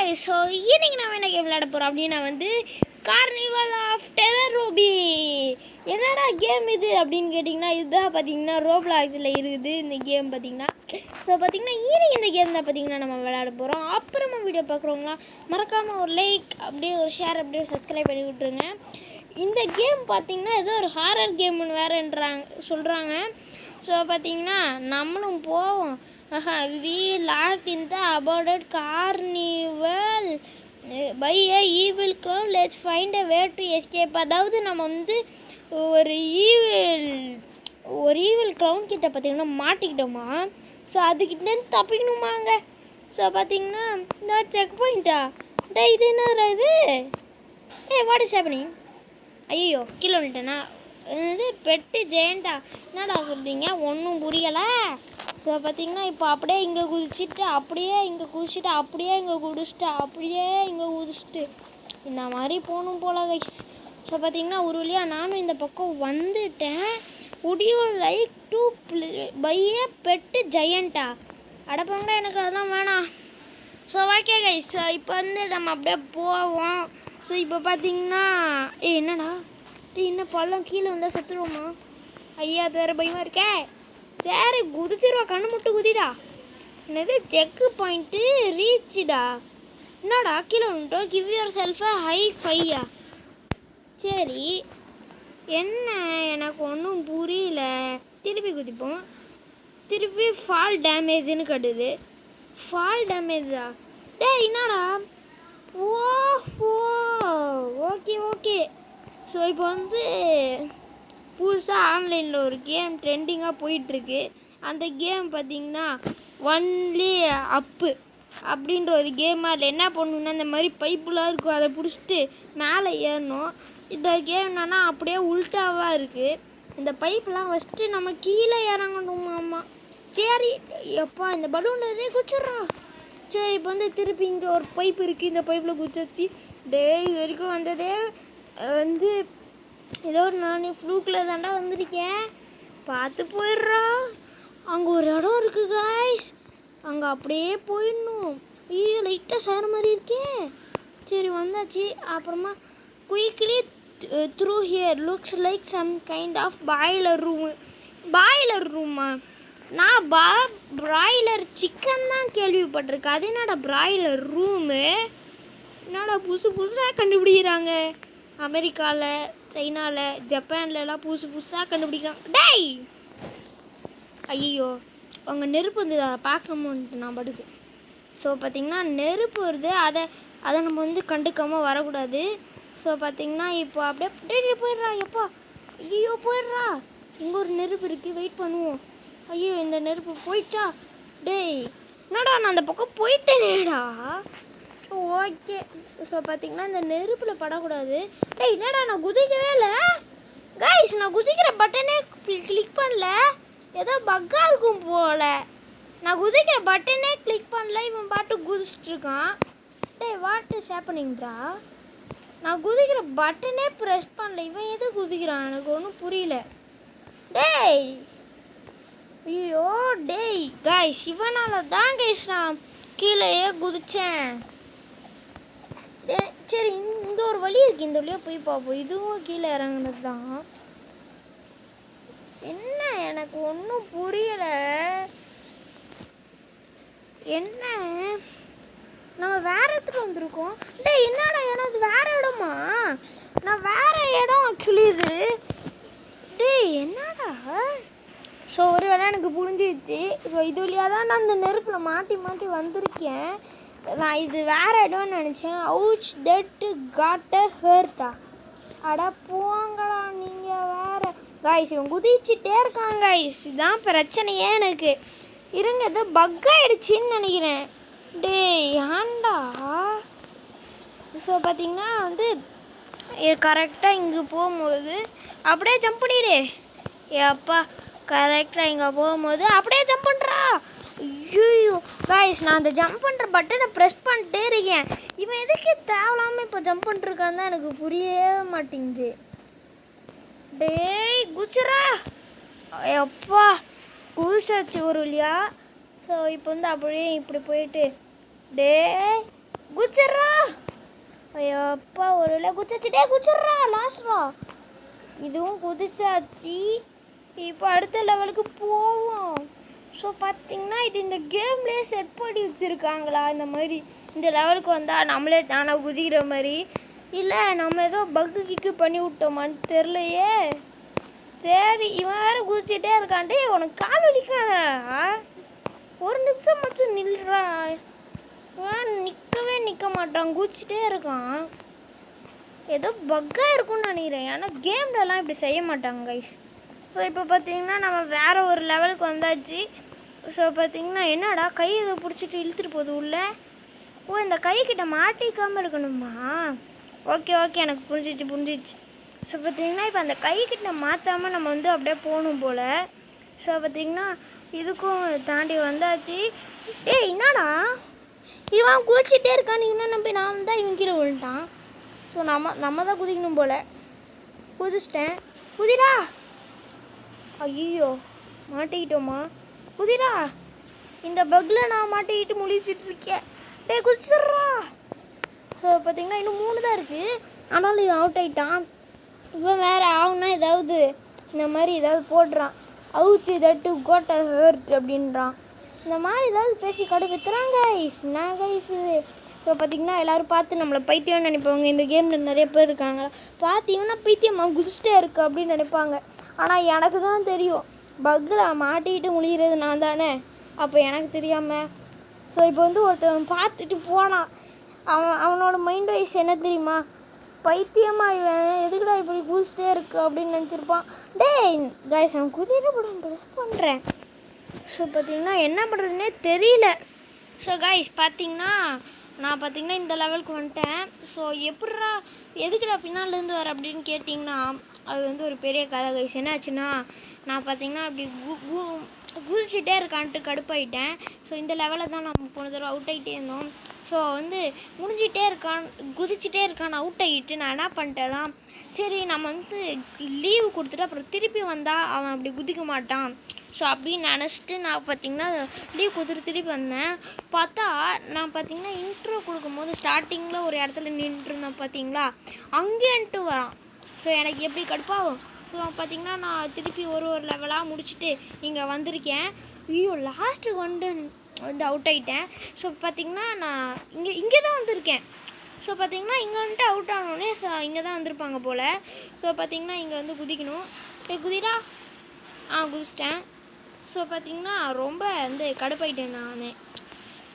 guys, so இன்னைக்கு நான் என்ன கேம் விளையாட போகிறோம் அப்படின்னா கார்னிவல் ஆஃப் டெரர் ரூபி. என்னடா கேம் இது அப்படின்னு கேட்டிங்கன்னா, இதுதான் பார்த்தீங்கன்னா ரோப்ளாக்ஸில் இருக்குது இந்த கேம் பார்த்தீங்கன்னா. ஸோ பார்த்தீங்கன்னா இன்னைக்கு இந்த கேம் தான் பார்த்தீங்கன்னா நம்ம விளையாட போகிறோம். அப்புறமா வீடியோ பார்க்குறவங்களாம் மறக்காமல் ஒரு லைக் அப்படியே ஒரு ஷேர் அப்படியே சப்ஸ்கிரைப் பண்ணி விட்ருங்க. இந்த கேம் பார்த்தீங்கன்னா ஏதோ ஒரு ஹாரர் கேம்னு சொல்கிறாங்க. ஸோ பார்த்தீங்கன்னா நம்மளும் போவோம். We locked in the abandoned carnival by a evil clown. Let's find a way to escape. அதாவது நம்ம ஒரு ஈவில் க்ளவுன் கிட்ட பார்த்தீங்கன்னா மாட்டிக்கிட்டோமா. ஸோ அதுக்கிட்டேருந்து தப்பிக்கணுமாங்க. ஸோ பார்த்தீங்கன்னா இந்த செக் பாயிண்ட்டா இது என்னடா இது? What is happening? ஐயோ கீழே வந்துட்டேனா? இது பெட்டு ஜெயண்டா என்னடா சொல்கிறீங்க? ஒன்றும் புரியலை. ஸோ பார்த்தீங்கன்னா இப்போ அப்படியே இங்கே குதிச்சுட்டு அப்படியே இங்கே குதிச்சுட்டு அப்படியே இங்கே குடிச்சிட்டு அப்படியே இங்கே குதிச்சுட்டு இந்த மாதிரி போகணும் போல கைஸ். ஸோ பார்த்தீங்கன்னா ஒரு வழியாக நானும் இந்த பக்கம் வந்துட்டேன். would you like to buy a pet giant? அடப்பாங்கடா, எனக்கு அதெல்லாம் வேணாம். ஸோ ஓகே கைஸ், இப்போ நம்ம அப்படியே போவோம். ஸோ இப்போ பார்த்தீங்கன்னா என்னடா இன்னும் பள்ளம் கீழே வந்தால் செத்துருவோமா? ஐயா வேறு பயமாக இருக்கே. சரி குதிச்சிருவா, கண்ணு மட்டும் குதிடா. என்னது செக்கு பாயிண்ட்டு ரீச்சுடா? என்னடா கீழே வந்துட்டோம். கிவ் யுவர் செல்ஃப் ஹை ஃபையா? சரி என்ன எனக்கு ஒன்றும் புரியல. திருப்பி குதிப்போம். திருப்பி ஃபால் டேமேஜ்னு கட்டுது. ஃபால் டேமேஜா? என்னடா? ஓ ஓகே ஓகே. ஸோ இப்போ புதுசாக ஆன்லைனில் ஒரு கேம் ட்ரெண்டிங்காக போயிட்டுருக்கு. அந்த கேம் பார்த்திங்கன்னா ஒன்லி அப்பு அப்படின்ற ஒரு கேம். அதில் என்ன பண்ணணுன்னா இந்த மாதிரி பைப்புலாம் இருக்கும், அதை பிடிச்சிட்டு மேலே ஏறணும். இந்த கேம் என்னன்னா அப்படியே உல்ட்டாவாக இருக்குது. இந்த பைப்லாம் ஃபஸ்ட்டு நம்ம கீழே இறங்கணுமாம்மா. சரி எப்பா இந்த பலூன் நிறைய குச்சிட்றோம். சரி இப்போ திருப்பி இங்கே ஒரு பைப் இருக்குது, இந்த பைப்பில் குச்சிச்சு. இது வரைக்கும் வந்ததே ஏதோ நான் ஃப்ளூக்கில் தாண்டா வந்திருக்கேன். பார்த்து போயிடுறோம். அங்கே ஒரு இடம் இருக்குது காய்ஸ், அங்கே அப்படியே போயிடணும். ஐயோ லைட்டாக சேர மாதிரி இருக்கே. சரி வந்தாச்சு. அப்புறமா quickly through here looks like some kind of boiler room. Boiler ரூமா? நான் பிராய்லர் சிக்கன் தான் கேள்விப்பட்டிருக்கேன். அது என்னடா பிராய்லர் ரூமு? என்னடா புதுசாக கண்டுபிடிக்கிறாங்க. அமெரிக்காவில், சைனாவில், ஜப்பான்லலாம் புதுசாக கண்டுபிடிக்கிறாங்க. டேய் ஐயோ அவங்க நெருப்பு பார்க்கணுன்ட்டு நான் படுக்கு. ஸோ பார்த்திங்கன்னா நெருப்பு வருது, அதை நம்ம கண்டுக்காமல் வரக்கூடாது. ஸோ பார்த்திங்கன்னா இப்போ அப்படியே போயிடுறா. எப்பா ஐயோ போயிடுறா. இங்கே ஒரு நெருப்பு இருக்குது, வெயிட் பண்ணுவோம். ஐயோ இந்த நெருப்பு போயிடுச்சா? டேய் என்னடா நான் அந்த பக்கம் போயிட்டேனேடா. So okay. ஸோ பார்த்திங்கன்னா இந்த நெருப்பில் படக்கூடாது. டேய் என்னடா நான் குதிக்கவே இல்லை கைஸ். நான் குதிக்கிற பட்டனே கிளிக் பண்ணல. ஏதோ பக்காக இருக்கும் போல். நான் குதிக்கிற பட்டனே கிளிக் பண்ணல, இவன் பாட்டு குதிச்சிட்ருக்கான். டேய் வாட் இஸ் ஹேப்பனிங்டா? நான் குதிக்கிற பட்டனே ப்ரெஸ் பண்ணல, இவன் எது குதிக்கிறான் எனக்கு ஒன்றும் புரியல. டேய் ஐயோ டேய் கைஸ், இவனால தான் கைஸ் நான் கீழேயே குதித்தேன். சரி இந்த ஒரு வழி இருக்குது, இந்த வழியாக போய் பார்ப்போம். இதுவும் கீழே இறங்குனது தான். என்ன எனக்கு ஒன்றும் புரியலை. என்ன நம்ம வேறு இடத்துல வந்திருக்கோம். டேய் என்னடா இடம் இது? வேறு இடமா? நான் வேறு இடம் ஆக்சுவலி இது. டேய் என்னடா? ஸோ ஒரு வேளை எனக்கு புரிஞ்சிடுச்சு. ஸோ இது வழியாக தான் நான் இந்த நெருப்பில் மாட்டி வந்திருக்கேன். நான் இது வேறு இடம்னு நினச்சேன். அவுச் தட் காட் அ ஹர்ட்டா? அட போங்கடா நீங்கள் வேறு காய்ஸ். இவன் குதிச்சுட்டே இருக்காங்க காய்ஸ், இதுதான் பிரச்சனையே எனக்கு. இருங்க ஏதோ பக் ஆகிடுச்சின்னு நினைக்கிறேன். டேய் ஏன்டா? ஸோ பார்த்திங்கன்னா கரெக்டாக இங்கே போகும்போது அப்படியே ஜம்ப் பண்ணிவிடு. ஏப்பா கரெக்டாக இங்கே போகும்போது அப்படியே ஜம்ப் பண்ணுறா. ஐயோ காய்ஸ் நான் அந்த ஜம்ப் பண்ணுற பட்டனை ப்ரெஸ் பண்ணிட்டே இருக்கேன். இவன் எதுக்கு தேவையில்லாமல் இப்போ ஜம்ப் பண்ணிருக்கான்னு தான் எனக்கு புரியவே மாட்டேங்குது. டேய் குச்சிரா. எப்பா குதிச்சாச்சு ஒரு வழியா. ஸோ இப்போ அப்படியே இப்படி போயிட்டு டேய் குச்சிட்றா. ஐயோ அப்பா, ஒரு வேளை குச்சிச்சுட்டே குச்சிட்றா. லாஸ்ட்ரா. இதுவும் குதிச்சாச்சு. இப்போ அடுத்த லெவலுக்கு போவோம். ஸோ பார்த்தீங்கன்னா இது இந்த கேம்லேயே செட் பண்ணி வச்சுருக்காங்களா இந்த மாதிரி இந்த லெவலுக்கு வந்தால் நம்மளே தானே குதிக்கிற மாதிரி, இல்லை நம்ம ஏதோ பக்கு கிக்கு பண்ணி விட்டோமான்னு தெரிலையே. சரி, இவன் வேறு குதிச்சிட்டே இருக்கான்ட்டு. உனக்கு கால் வலிக்காதா? ஒரு நிமிஷம் மட்டும் நில்றா. இவன் நிற்கவே நிற்க மாட்டான், குதிச்சிட்டே இருக்கான். ஏதோ பக்காக இருக்கும்னு நினைக்கிறேன். ஏன்னா கேம்லலாம் இப்படி செய்ய மாட்டாங்க கைஸ். ஸோ இப்போ பார்த்தீங்கன்னா நம்ம வேறு ஒரு லெவலுக்கு வந்தாச்சு. ஸோ பார்த்தீங்கன்னா என்னடா கை இதை பிடிச்சிட்டு இழுத்துட்டு போகுது உள்ளே. ஓ, இந்த கைக்கிட்ட மாட்டிக்காமல் இருக்கணுமா? ஓகே ஓகே, எனக்கு புரிஞ்சிச்சு. ஸோ பார்த்தீங்கன்னா இப்போ அந்த கைக்கிட்ட மாற்றாமல் நம்ம வந்து அப்படியே போகணும் போல். ஸோ பார்த்தீங்கன்னா இதுக்கும் தாண்டி வந்தாச்சு. என்னடா இவன் குதிச்சிட்டே இருக்கான், இவனை நம்பி நான் தான் இவன் கீழே விழுட்டான். ஸோ நம்ம தான் குதிக்கணும் போல். குதிச்சிட்டேன். குதிரா. ஐயோ, மாட்டிக்கிட்டோமா? குதிரா. இந்த பக்கில் நான் மாட்டிக்கிட்டு முழிச்சிட்ருக்கேன். குதிச்சிட்றா. ஸோ பார்த்தீங்கன்னா இன்னும் 3 தான் இருக்குது. ஆனாலும் இவன் அவுட் ஆகிட்டான். இவன் வேறு ஆகுனா ஏதாவது இந்த மாதிரி ஏதாவது போடுறான். அவுச்சு தட்டு கோட்டை ஹர்ட் அப்படின்றான். இந்த மாதிரி ஏதாவது பேசி கடுப்பேற்றுறான் கைஸ். நான் கைஸ் இது. ஸோ பார்த்திங்கன்னா எல்லோரும் பார்த்து நம்மளை பைத்தியம்னு நினைப்பாங்க. இந்த கேமில் நிறைய பேர் இருக்காங்களா, பார்த்து இவனா பைத்தியமாக குதிச்சிட்டே இருக்கு அப்படின்னு நினைப்பாங்க. ஆனால் எனக்கு தான் தெரியும், பக்கில் மாட்டிக்கிட்டு முழிகிறது நான் தானே. அப்போ எனக்கு தெரியாமல். ஸோ இப்போ வந்து ஒருத்தன் பார்த்துட்டு போனான். அவனோட மைண்ட் வைஸ் என்ன தெரியுமா? பைத்தியமாக இவன் எதுக்குடா இப்படி குதிச்சிட்டே இருக்கு அப்படின்னு நினச்சிருப்பான். டேய் கைஸ், அவன் குதிரை படம் ப்ரெஸ் பண்ணுறேன். ஸோ பார்த்திங்கன்னா என்ன பண்ணுறதுனே தெரியல. ஸோ கைஸ் பார்த்திங்கன்னா நான் பார்த்திங்கன்னா இந்த லெவலுக்கு வந்துட்டேன். ஸோ எப்பட்றா எதுக்குடா பின்னாலேருந்து வர அப்படின்னு கேட்டிங்கன்னா அது வந்து ஒரு பெரிய கதை கைஸ். என்ன ஆச்சுன்னா நான் பார்த்திங்கன்னா அப்படி குதிச்சிட்டே இருக்கான்ட்டு கடுப்பாயிட்டேன். ஸோ இந்த லெவலில் தான் நம்ம போன தடவை அவுட் ஆகிட்டே இருந்தோம். ஸோ வந்து முடிஞ்சிட்டே இருக்கான், குதிச்சிட்டே இருக்கான், அவுட் ஆகிட்டு நான் என்ன பண்ணிட்டேன்னா, சரி நம்ம வந்து லீவு கொடுத்துட்டு அப்புறம் திருப்பி வந்தால் அவன் அப்படி குதிக்க மாட்டான். ஸோ அப்படின்னு நினச்சிட்டு நான் பார்த்திங்கன்னா லீவ் கொடுத்துட்டு திருப்பி வந்தேன். பார்த்தா நான் பார்த்திங்கன்னா இன்ட்ரோ கொடுக்கும்போது ஸ்டார்டிங்கில் ஒரு இடத்துல நின்றுருந்தேன் பார்த்திங்களா, அங்கேன்ட்டு வரான். ஸோ எனக்கு எப்படி கடுப்பாகும். ஸோ பார்த்திங்கன்னா நான் திருப்பி ஒரு லெவலாக முடிச்சுட்டு இங்கே வந்திருக்கேன். ஐயோ, லாஸ்ட்டுக்கு வந்து அவுட் ஆகிட்டேன். ஸோ பார்த்திங்கன்னா நான் இங்கே தான் வந்திருக்கேன். ஸோ பார்த்திங்கன்னா இங்கே வந்துட்டு அவுட் ஆனோடனே இங்கே தான் வந்திருப்பாங்க போல். ஸோ பார்த்திங்கன்னா இங்கே வந்து குதிக்கணும். குதிரா. குதிச்சிட்டேன். ஸோ பார்த்திங்கன்னா ரொம்ப வந்து கடுப்பாயிட்டேன் நான்.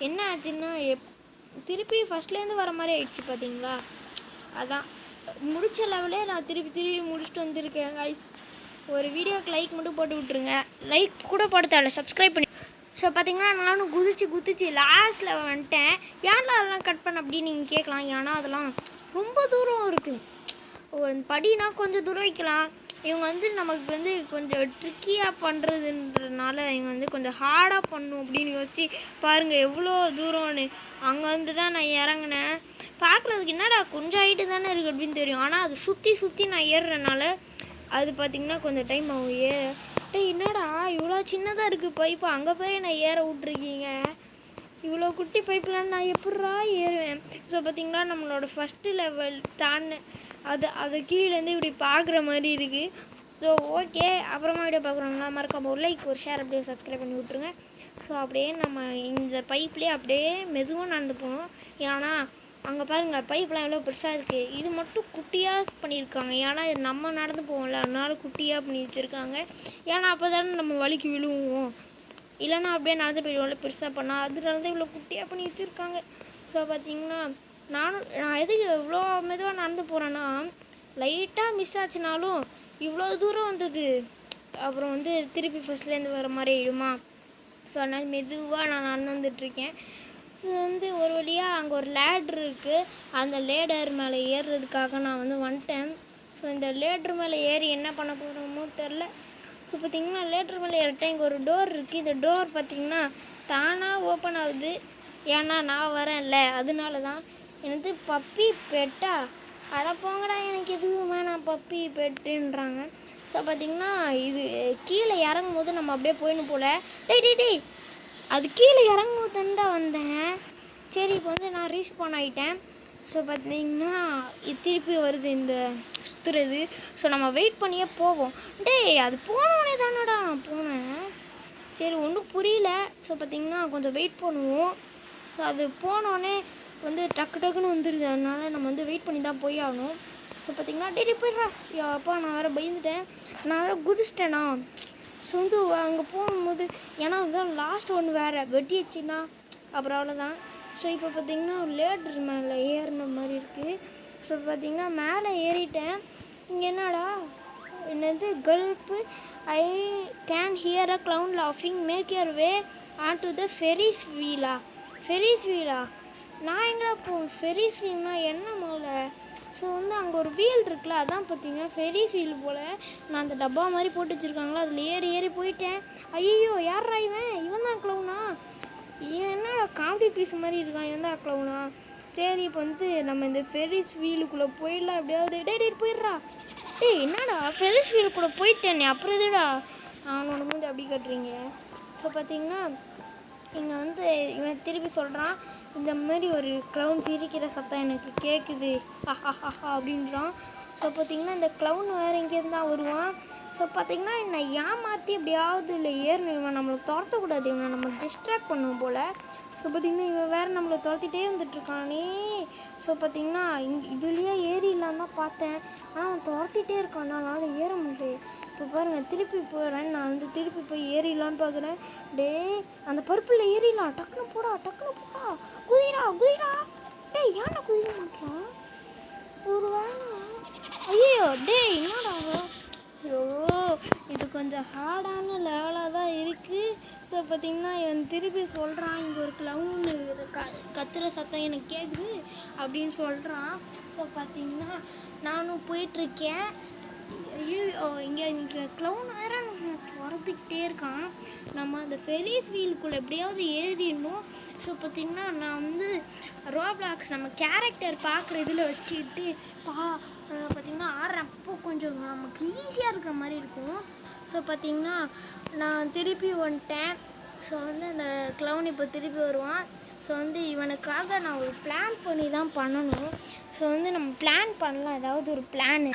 என்ன ஆச்சுன்னா திருப்பி ஃபஸ்ட்லேருந்து வர மாதிரி ஆயிடுச்சு பார்த்திங்களா. அதான் முடித்த லெவலே நான் திருப்பி முடிச்சுட்டு வந்திருக்கேன் கைஸ். ஒரு வீடியோக்கு லைக் மட்டும் போட்டு விட்ருங்க. லைக் கூட போட தேவை, சப்ஸ்கிரைப் பண்ணி. ஸோ பார்த்திங்கன்னா நானும் குதிச்சு லாஸ்ட்டில் வந்துட்டேன். ஏன்டா அதெல்லாம் கட் பண்ண அப்படின்னு நீங்கள் கேட்கலாம். ஏன்னா அதெல்லாம் ரொம்ப தூரம் இருக்குது. ஒரு படினா கொஞ்சம் தூரம் வைக்கலாம். இவங்க வந்து நமக்கு வந்து கொஞ்சம் ட்ரிக்கியாக பண்ணுறதுன்றதுனால இவங்க வந்து கொஞ்சம் ஹார்டாக பண்ணும் அப்படின்னு யோசிச்சு பாருங்கள் எவ்வளோ தூரம்னு. அங்கே வந்து தான் நான் இறங்கினேன். பார்க்குறதுக்கு என்னடா கொஞ்சம் ஹைட்டு தானே இருக்குது அப்படின்னு தெரியும். ஆனால் அது சுற்றி நான் ஏறுறதுனால அது பார்த்திங்கன்னா கொஞ்சம் டைம் ஆகும். என்னடா இவ்வளோ சின்னதாக இருக்குது பைப்பு, அங்கே போய் நான் ஏற விட்ருக்கீங்க. இவ்வளோ குட்டி பைப்லாம் நான் எப்பட்றா ஏறுவேன். ஸோ பார்த்திங்கன்னா நம்மளோட ஃபஸ்ட்டு லெவல் அது கீழேருந்து இப்படி பார்க்குற மாதிரி இருக்குது. ஸோ ஓகே, அப்புறமா வீடியோ பார்க்குறோம்னா மறக்காம ஒரு லைக் ஒரு ஷேர் அப்படியே சப்ஸ்கிரைப் பண்ணி விட்ருங்க. ஸோ அப்படியே நம்ம இந்த பைப்லேயே அப்படியே மெதுவாக நடந்து போகணும். ஏன்னா அங்கே பாருங்கள் பைப்லாம் எவ்வளோ பெருசாக இருக்குது. இது மட்டும் குட்டியாக பண்ணியிருக்காங்க. ஏன்னா இது நம்ம நடந்து போவோம்ல, அதனால குட்டியாக பண்ணி வச்சுருக்காங்க. ஏன்னா அப்போ தானே நம்ம வலிக்கு விழுவோம். இல்லைன்னா அப்படியே நடந்து போயிடுவோம்ல பெருசாக பண்ணால், அதனால தான் இவ்வளோ குட்டியாக பண்ணி வச்சுருக்காங்க. ஸோ பார்த்திங்கன்னா நான் எதுக்கு இவ்வளோ மெதுவாக நடந்து போகிறேன்னா, லைட்டாக மிஸ் ஆச்சுனாலும் இவ்வளோ தூரம் வந்தது அப்புறம் வந்து திருப்பி ஃபஸ்ட்லேருந்து வர மாதிரி ஆயிடுமா. ஸோ அதனால் மெதுவாக நான் நடந்து வந்துட்டுருக்கேன். இது வந்து ஒரு வழியாக அங்கே ஒரு லேடர் இருக்குது. அந்த லேடர் மேலே ஏறுறதுக்காக நான் வந்து வந்துட்டேன். ஸோ இந்த லேடர் மேலே ஏறி என்ன பண்ண போகிறோமோ தெரில. ஸோ பார்த்திங்கன்னா லேடர் மேலே ஏறிட்டேன். இங்கே ஒரு டோர் இருக்குது. இந்த டோர் பார்த்திங்கன்னா தானாக ஓப்பன் ஆகுது. ஏன்னா நான் வரேன்ல, அதனால தான். எனக்கு பப்பி பெட்டா அடப்போங்கடா, எனக்கு எதுவும் வேணாம் பப்பி பெட்டுன்றாங்க. ஸோ பார்த்திங்கன்னா இது கீழே இறங்கும் போது நம்ம அப்படியே போயிடணும் போல். டேய் அது கீழே இறங்கும் போது தான்டா வந்தேன். சரி இப்போ வந்து நான் ரீஸ்பான் ஆகிட்டேன். ஸோ பார்த்தீங்கன்னா திருப்பி வருது இந்த சுற்றுறது. ஸோ நம்ம வெயிட் பண்ணியே போவோம். டேய் அது போனோடனே தானடா நான் போனேன். சரி ஒன்றும் புரியல. ஸோ பார்த்திங்கன்னா கொஞ்சம் வெயிட் பண்ணுவோம். ஸோ அது போனோடனே வந்து டக்கு டக்குன்னு வந்துடுது. அதனால நம்ம வந்து வெயிட் பண்ணி தான் போய் ஆகணும். ஸோ பார்த்திங்கன்னா டெய்லி போய்ட்றா அப்பா நான் வேறு பயந்துட்டேன். நான் வேறு குதிச்சிட்டேனா. ஸோ வந்து அங்கே போகும்போது ஏன்னா அதுதான் லாஸ்ட் ஒன்று வேறு வெட்டிடுச்சுன்னா அப்புறம் அவ்வளோதான். ஸோ இப்போ பார்த்திங்கன்னா லேடர் மேலே ஏறின மாதிரி இருக்குது. ஸோ பார்த்திங்கன்னா மேலே ஏறிட்டேன். இங்கே என்னடா என்னது கல்ப்பு I can hear a clown லாஃபிங் make your way on to the Ferris வீலா. ஃபெரிஸ் வீலா நான் எங்கே போவேன்? ஃபெரிஸ் வீல்னா என்ன மேலே? ஸோ வந்து அங்கே ஒரு வீல் இருக்குல்ல, அதான் பார்த்தீங்கன்னா ஃபெரிஸ் வீல் போல். நான் அந்த டப்பா மாதிரி போட்டு வச்சுருக்காங்களா, அதில் ஏறி போயிட்டேன். ஐயோ யாரா இவன் தான் க்ளவுனா? என்னடா காமெடி பீஸ் மாதிரி இருக்கான், இவன் தான் க்ளவுனா? சரி இப்போ வந்து நம்ம இந்த ஃபெரிஸ் வீலுக்குள்ளே போயிடலாம் எப்படியாவது. டே போயிடுறா. டேய் என்னடா ஃபெரிஸ் வீலுக்குள்ளே போயிட்டேனே அப்புறம் எதுடா அவனோட மூஞ்சி அப்படி கட்டுறீங்க? ஸோ பார்த்தீங்கன்னா இங்கே வந்து இவன் திருப்பி சொல்கிறான், இந்த மாதிரி ஒரு க்ளவுன் சிரிக்கிற சத்தம் எனக்கு கேட்குது அப்படின்றான். ஸோ பார்த்திங்கன்னா இந்த க்ளவுன் வேறு இங்கேருந்து தான் வருவான். ஸோ பார்த்திங்கன்னா என்னை ஏமாற்றி எப்படியாவது இல்லை ஏறணும். இவன் நம்மளை துரத்தக்கூடாது, இவனை நம்ம டிஸ்ட்ராக்ட் பண்ணுவோம் போல். ஸோ பார்த்திங்கன்னா இவன் வேறு நம்மளை துரத்திட்டே வந்துட்டுருக்கானே. ஸோ பார்த்திங்கன்னா இதுலேயே ஏறிடலாம் தான் பார்த்தேன். ஆனால் அவன் துரத்திட்டே இருக்கான், அதனால் ஏற முடியல. இப்போ பாருங்கள் திருப்பி போகிறேன். நான் வந்து திருப்பி போய் ஏறிடலான்னு பார்க்குறேன். அந்த பருப்பில் ஏறிடலாம். டக்குன்னு போடா குதிடா. ஏன்னா குதிக்க மாட்டான் ஒரு வேலை. ஐயோ என்னடா ஐயோ இது கொஞ்சம் ஹார்டான லெவலாக தான் இருக்குது. ஸோ பார்த்திங்கன்னா இவன் திருப்பி சொல்கிறான், இங்கே ஒரு க்ளவுன் கத்துற சத்தம் எனக்கு கேட்குது அப்படின்னு சொல்கிறான். ஸோ பார்த்திங்கன்னா நானும் போயிட்டுருக்கேன். ஐயோ இங்கே க்ளவுன் வேறு நம்ம துரத்துக்கிட்டே இருக்கான். நம்ம அந்த ஃபெரிஸ் வீலுக்குள்ளே எப்படியாவது ஏறிடணும். ஸோ பார்த்திங்கன்னா நான் வந்து ரோப்ளாக்ஸ் நம்ம கேரக்டர் பார்க்குற இதில் வச்சுக்கிட்டு பார்த்திங்கன்னா ஆடுறப்போ கொஞ்சம் நமக்கு ஈஸியாக இருக்கிற மாதிரி இருக்கும். ஸோ பார்த்திங்கன்னா நான் திருப்பி வந்துட்டேன். ஸோ வந்து அந்த க்ளவுன் இப்போ திருப்பி வருவான். ஸோ வந்து இவனுக்காக நான் ஒரு பிளான் பண்ணி தான் பண்ணணும். ஸோ வந்து நம்ம பிளான் பண்ணலாம், ஏதாவது ஒரு பிளானு.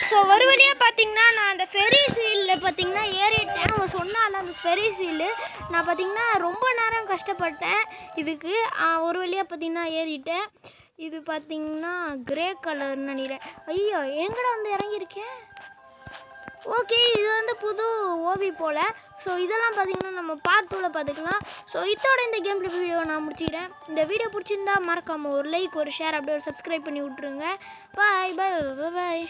ஸோ ஒரு வழியாக பார்த்திங்கன்னா நான் அந்த ஃபெரிஸ் வீலில் பார்த்திங்கன்னா ஏறிட்டேன். அவன் சொன்னால அந்த ஃபெரிஸ் வீலு நான் பார்த்திங்கன்னா ரொம்ப நேரம் கஷ்டப்பட்டேன் இதுக்கு. ஒரு வழியாக பார்த்திங்கன்னா ஏறிட்டேன். இது பார்த்திங்கன்னா கிரே கலர்னு நினைக்கிறேன். ஐயோ எங்கடா வந்து இறங்கியிருக்கேன். ஓகே இது வந்து புது ஓபி போல். ஸோ இதெல்லாம் பார்த்திங்கன்னா நம்ம பார்ட் 2ல் பார்த்துக்கலாம். ஸோ இதோட இந்த கேம் பிளே வீடியோ நான் முடிச்சிக்கிறேன். இந்த வீடியோ பிடிச்சிருந்தா மறக்காமல் ஒரு லைக் ஒரு ஷேர் அப்படியே ஒரு சப்ஸ்கிரைப் பண்ணி விட்ருங்க. பாய்.